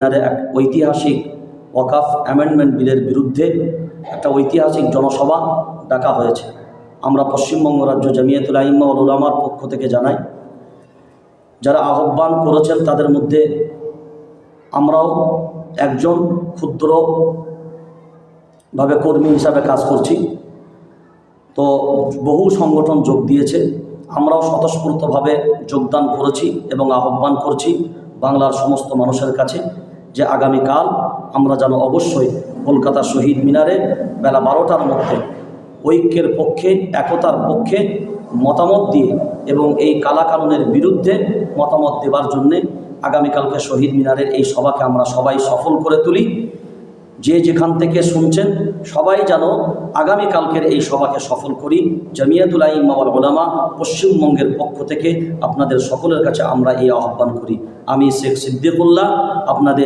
এক ঐতিহাসিক ওয়াকাফ অ্যামেন্ডমেন্ট বিলের বিরুদ্ধে একটা ঐতিহাসিক জনসভা ডাকা হয়েছে। আমরা পশ্চিমবঙ্গ রাজ্য জামিয়াতুল আইম্মা ওয়াল উলামার পক্ষ থেকে জানাই, যারা আহ্বান করেছেন তাদের মধ্যে আমরাও একজন ক্ষুদ্রভাবে কর্মী হিসাবে কাজ করছি। তো বহু সংগঠন যোগ দিয়েছে, আমরাও স্বতঃস্ফূর্তভাবে যোগদান করেছি এবং আহ্বান করছি বাংলার সমস্ত মানুষের কাছে যে আগামীকাল আমরা যেন অবশ্যই কলকাতা শহীদ মিনারে বেলা 12টার মধ্যে ঐক্যের পক্ষে, একতার পক্ষে মতামত দিয়ে এবং এই কালাকানুনের বিরুদ্ধে মতামত দেওয়ার জন্যে আগামীকালকে শহীদ মিনারের এই সভাকে আমরা সবাই সফল করে তুলি। যে যেখান থেকে শুনছেন সবাই যেন আগামীকালকের এই সভাকে সফল করি। জামিয়াতুল আইম্মা ওয়াল উলামা পশ্চিমবঙ্গের পক্ষ থেকে আপনাদের সকলের কাছে আমরা এই আহ্বান করি। আমি শেখ সিদ্দিকুল্লাহ আপনাদের